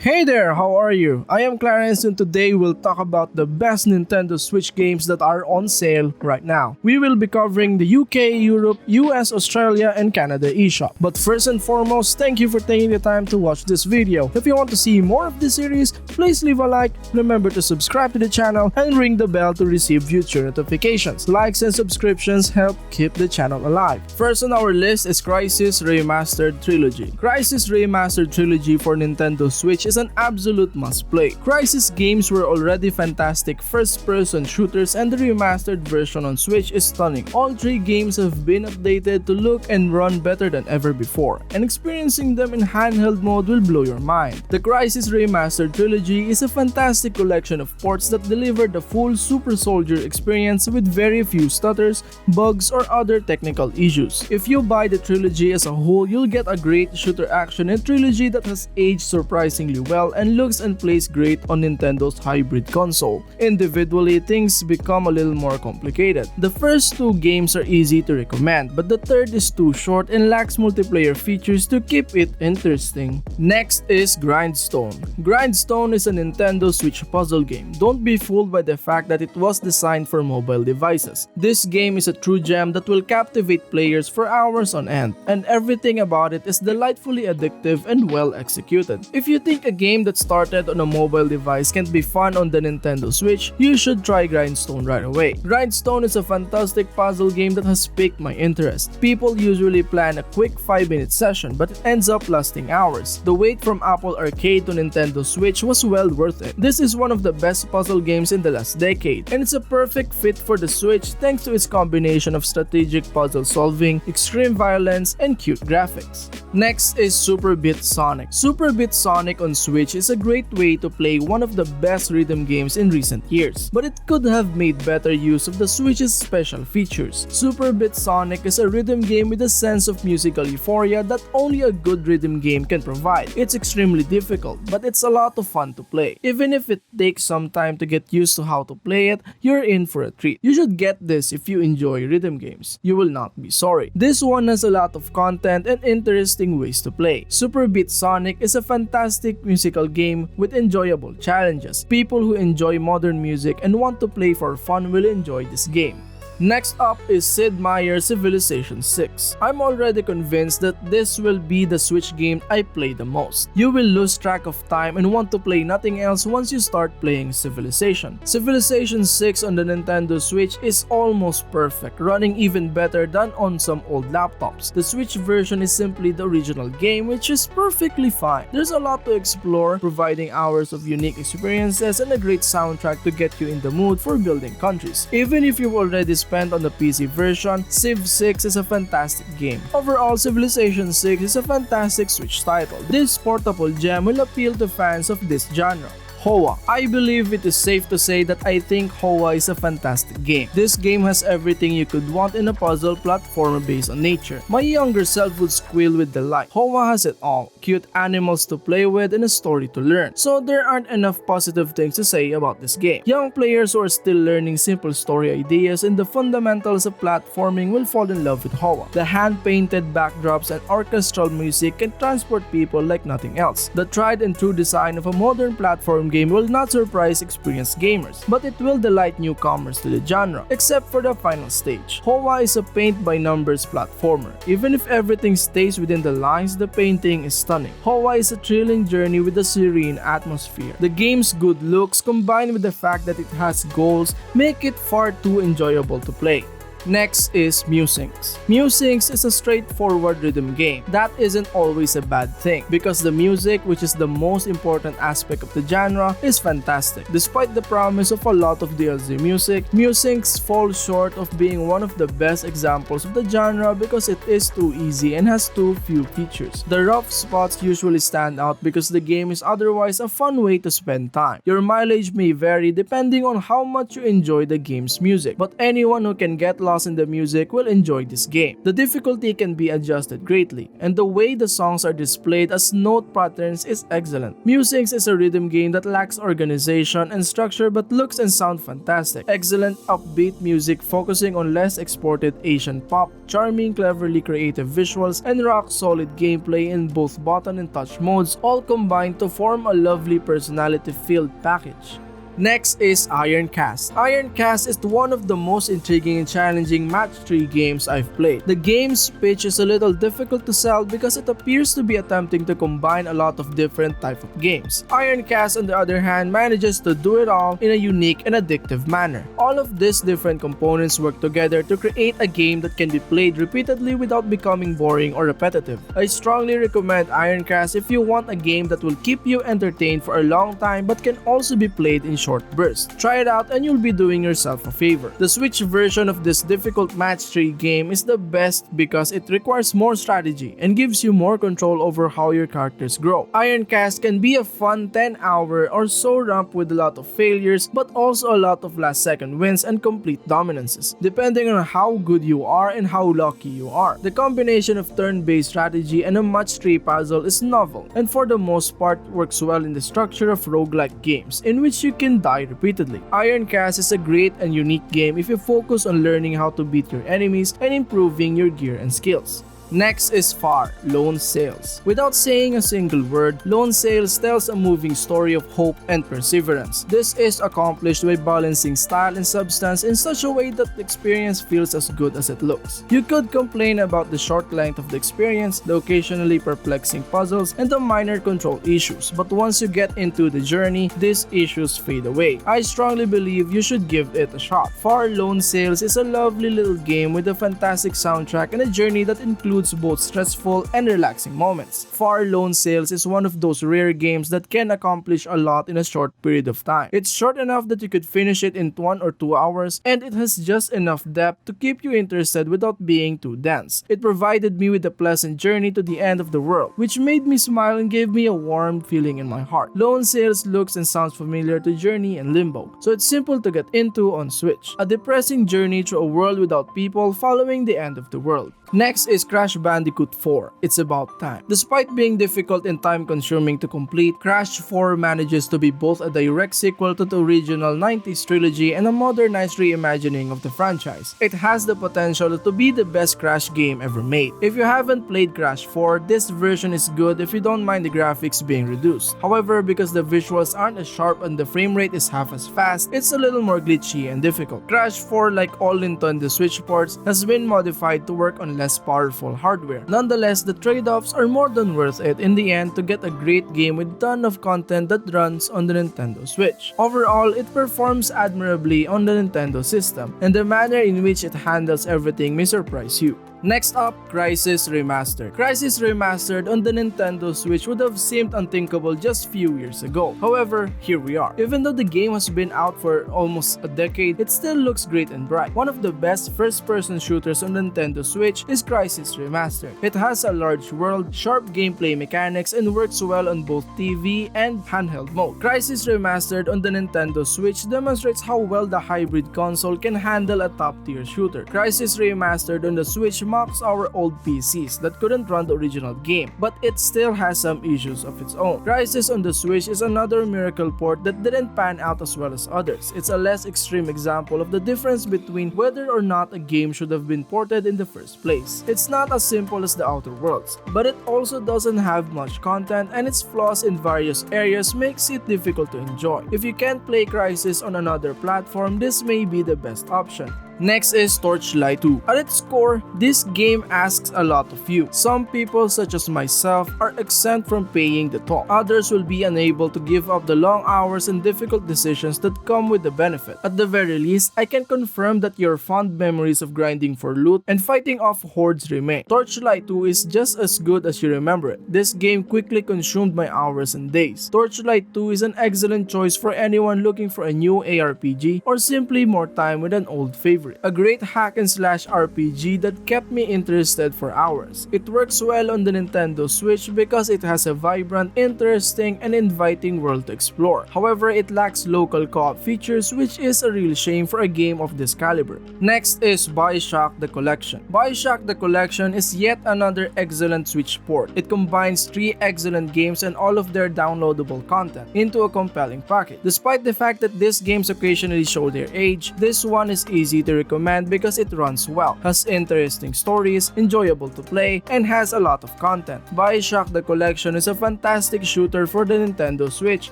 Hey there, how are you? I am Clarence and today we'll talk about the best Nintendo Switch games that are on sale right now. We will be covering the UK, Europe, US, Australia, and Canada eShop. But first and foremost, thank you for taking the time to watch this video. If you want to see more of this series, please leave a like, remember to subscribe to the channel, and ring the bell to receive future notifications. Likes and subscriptions help keep the channel alive. First on our list is Crysis Remastered Trilogy. Crysis Remastered Trilogy for Nintendo Switch is an absolute must-play. Crysis games were already fantastic first-person shooters and the remastered version on Switch is stunning. All three games have been updated to look and run better than ever before, and experiencing them in handheld mode will blow your mind. The Crysis Remastered Trilogy is a fantastic collection of ports that deliver the full Super Soldier experience with very few stutters, bugs, or other technical issues. If you buy the trilogy as a whole, you'll get a great shooter action and trilogy that has aged surprisingly well and looks and plays great on Nintendo's hybrid console. Individually, things become a little more complicated. The first two games are easy to recommend, but the third is too short and lacks multiplayer features to keep it interesting. Next is Grindstone. Grindstone is a Nintendo Switch puzzle game. Don't be fooled by the fact that it was designed for mobile devices. This game is a true gem that will captivate players for hours on end, and everything about it is delightfully addictive and well executed. If you think a game that started on a mobile device can be fun on the Nintendo Switch, you should try Grindstone right away. Grindstone is a fantastic puzzle game that has piqued my interest. People usually plan a quick 5-minute session, but it ends up lasting hours. The wait from Apple Arcade to Nintendo Switch was well worth it. This is one of the best puzzle games in the last decade, and it's a perfect fit for the Switch thanks to its combination of strategic puzzle solving, extreme violence, and cute graphics. Next is SUPERBEAT Sonic. SUPERBEAT Sonic on Switch is a great way to play one of the best rhythm games in recent years, but it could have made better use of the Switch's special features. SUPERBEAT Sonic is a rhythm game with a sense of musical euphoria that only a good rhythm game can provide. It's extremely difficult, but it's a lot of fun to play. Even if it takes some time to get used to how to play it, you're in for a treat. You should get this if you enjoy rhythm games. You will not be sorry. This one has a lot of content and interesting ways to play. SUPERBEAT Sonic is a fantastic musical game with enjoyable challenges. People who enjoy modern music and want to play for fun will enjoy this game. Next up is Sid Meier's Civilization 6. I'm already convinced that this will be the Switch game I play the most. You will lose track of time and want to play nothing else once you start playing Civilization. Civilization 6 on the Nintendo Switch is almost perfect, running even better than on some old laptops. The Switch version is simply the original game, which is perfectly fine. There's a lot to explore, providing hours of unique experiences and a great soundtrack to get you in the mood for building countries. Even if you've already spent on the PC version, Civ 6 is a fantastic game. Overall, Civilization 6 is a fantastic Switch title. This portable gem will appeal to fans of this genre. Hoa. I believe it is safe to say that I think Hoa is a fantastic game. This game has everything you could want in a puzzle platformer based on nature. My younger self would squeal with delight. Hoa has it all. Cute animals to play with and a story to learn. So there aren't enough positive things to say about this game. Young players who are still learning simple story ideas and the fundamentals of platforming will fall in love with Hoa. The hand-painted backdrops and orchestral music can transport people like nothing else. The tried and true design of a modern platform game will not surprise experienced gamers, but it will delight newcomers to the genre, except for the final stage. Hoa is a paint-by-numbers platformer. Even if everything stays within the lines, the painting is stunning. Hoa is a thrilling journey with a serene atmosphere. The game's good looks combined with the fact that it has goals make it far too enjoyable to play. Next is MUSYNX. MUSYNX is a straightforward rhythm game. That isn't always a bad thing, because the music, which is the most important aspect of the genre, is fantastic. Despite the promise of a lot of DLC music, MUSYNX falls short of being one of the best examples of the genre because it is too easy and has too few features. The rough spots usually stand out because the game is otherwise a fun way to spend time. Your mileage may vary depending on how much you enjoy the game's music, but anyone who can get lost flaws in the music will enjoy this game. The difficulty can be adjusted greatly, and the way the songs are displayed as note patterns is excellent. MUSYNX is a rhythm game that lacks organization and structure but looks and sound fantastic. Excellent upbeat music focusing on less exported Asian pop, charming, cleverly creative visuals, and rock-solid gameplay in both button and touch modes, all combined to form a lovely personality-filled package. Next is IRONCAST. IRONCAST is one of the most intriguing and challenging match 3 games I've played. The game's pitch is a little difficult to sell because it appears to be attempting to combine a lot of different types of games. IRONCAST, on the other hand, manages to do it all in a unique and addictive manner. All of these different components work together to create a game that can be played repeatedly without becoming boring or repetitive. I strongly recommend IRONCAST if you want a game that will keep you entertained for a long time but can also be played in short bursts. Try it out and you'll be doing yourself a favor. The Switch version of this difficult match 3 game is the best because it requires more strategy and gives you more control over how your characters grow. IRONCAST can be a fun 10-hour or so ramp with a lot of failures but also a lot of last-second wins and complete dominances, depending on how good you are and how lucky you are. The combination of turn-based strategy and a match 3 puzzle is novel and for the most part works well in the structure of roguelike games in which you can die repeatedly. IRONCAST is a great and unique game if you focus on learning how to beat your enemies and improving your gear and skills. Next is Far Lone Sails. Without saying a single word, Lone Sails tells a moving story of hope and perseverance. This is accomplished by balancing style and substance in such a way that the experience feels as good as it looks. You could complain about the short length of the experience, the occasionally perplexing puzzles, and the minor control issues, but once you get into the journey, these issues fade away. I strongly believe you should give it a shot. Far Lone Sails is a lovely little game with a fantastic soundtrack and a journey that includes both stressful and relaxing moments. Far Lone Sails is one of those rare games that can accomplish a lot in a short period of time. It's short enough that you could finish it in 1 or 2 hours, and it has just enough depth to keep you interested without being too dense. It provided me with a pleasant journey to the end of the world, which made me smile and gave me a warm feeling in my heart. Lone Sails looks and sounds familiar to Journey and Limbo, so it's simple to get into on Switch. A depressing journey through a world without people following the end of the world. Next is Crash Bandicoot 4, It's About Time. Despite being difficult and time-consuming to complete, Crash 4 manages to be both a direct sequel to the original 90s trilogy and a modernized reimagining of the franchise. It has the potential to be the best Crash game ever made. If you haven't played Crash 4, this version is good if you don't mind the graphics being reduced. However, because the visuals aren't as sharp and the frame rate is half as fast, it's a little more glitchy and difficult. Crash 4, like all Nintendo Switch ports, has been modified to work on less powerful hardware. Nonetheless, the trade-offs are more than worth it in the end to get a great game with a ton of content that runs on the Nintendo Switch. Overall, it performs admirably on the Nintendo system, and the manner in which it handles everything may surprise you. Next up, Crysis Remastered. Crysis Remastered on the Nintendo Switch would have seemed unthinkable just few years ago. However, here we are. Even though the game has been out for almost a decade, it still looks great and bright. One of the best first-person shooters on the Nintendo Switch is Crysis Remastered. It has a large world, sharp gameplay mechanics, and works well on both TV and handheld mode. Crysis Remastered on the Nintendo Switch demonstrates how well the hybrid console can handle a top-tier shooter. Crysis Remastered on the Switch mocks our old PCs that couldn't run the original game, but it still has some issues of its own. Crysis on the Switch is another miracle port that didn't pan out as well as others. It's a less extreme example of the difference between whether or not a game should have been ported in the first place. It's not as simple as The Outer Worlds, but it also doesn't have much content, and its flaws in various areas makes it difficult to enjoy. If you can't play Crysis on another platform, this may be the best option. Next is Torchlight 2. At its core, this game asks a lot of you. Some people, such as myself, are exempt from paying the toll. Others will be unable to give up the long hours and difficult decisions that come with the benefit. At the very least, I can confirm that your fond memories of grinding for loot and fighting off hordes remain. Torchlight 2 is just as good as you remember it. This game quickly consumed my hours and days. Torchlight 2 is an excellent choice for anyone looking for a new ARPG or simply more time with an old favorite. story. A great hack and slash RPG that kept me interested for hours. It works well on the Nintendo Switch because it has a vibrant, interesting, and inviting world to explore. However, it lacks local co-op features, which is a real shame for a game of this caliber. Next is BioShock The Collection. BioShock The Collection is yet another excellent Switch port. It combines 3 excellent games and all of their downloadable content into a compelling package. Despite the fact that these games occasionally show their age, this one is easy to recommend because it runs well, has interesting stories, enjoyable to play, and has a lot of content. BioShock The Collection is a fantastic shooter for the Nintendo Switch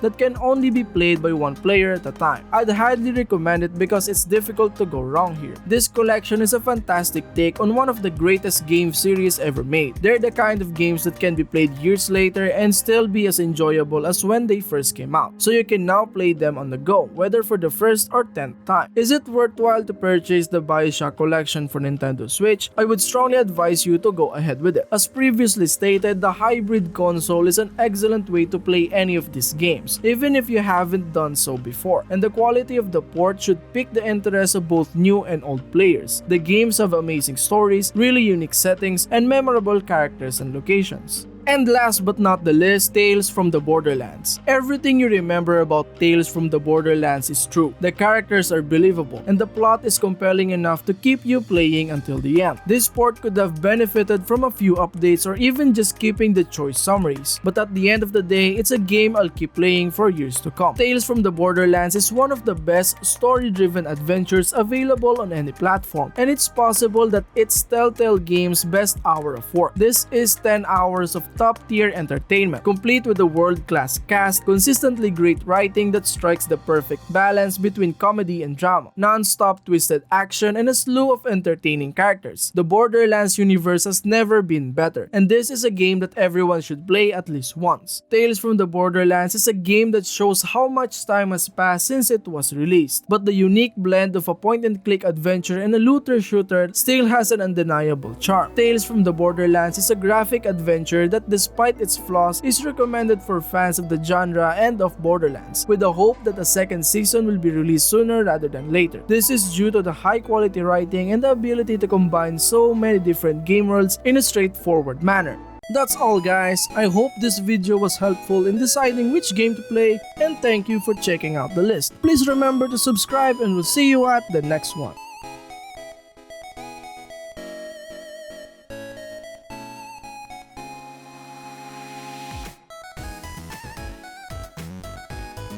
that can only be played by one player at a time. I'd highly recommend it because it's difficult to go wrong here. This collection is a fantastic take on one of the greatest game series ever made. They're the kind of games that can be played years later and still be as enjoyable as when they first came out, so you can now play them on the go, whether for the first or 10th time. Is it worthwhile to purchase the BioShock collection for Nintendo Switch? I would strongly advise you to go ahead with it. As previously stated, the hybrid console is an excellent way to play any of these games, even if you haven't done so before, and the quality of the port should pique the interest of both new and old players. The games have amazing stories, really unique settings, and memorable characters and locations. And last but not the least, Tales from the Borderlands. Everything you remember about Tales from the Borderlands is true. The characters are believable, and the plot is compelling enough to keep you playing until the end. This port could have benefited from a few updates or even just keeping the choice summaries, but at the end of the day, it's a game I'll keep playing for years to come. Tales from the Borderlands is one of the best story-driven adventures available on any platform, and it's possible that it's Telltale Games' best hour of work. This is 10 hours of top-tier entertainment, complete with a world-class cast, consistently great writing that strikes the perfect balance between comedy and drama, non-stop twisted action, and a slew of entertaining characters. The Borderlands universe has never been better, and this is a game that everyone should play at least once. Tales from the Borderlands is a game that shows how much time has passed since it was released, but the unique blend of a point-and-click adventure and a looter-shooter still has an undeniable charm. Tales from the Borderlands is a graphic adventure that, despite its flaws, is recommended for fans of the genre and of Borderlands, with the hope that a second season will be released sooner rather than later. This is due to the high-quality writing and the ability to combine so many different game worlds in a straightforward manner. That's all guys, I hope this video was helpful in deciding which game to play, and thank you for checking out the list. Please remember to subscribe and we'll see you at the next one.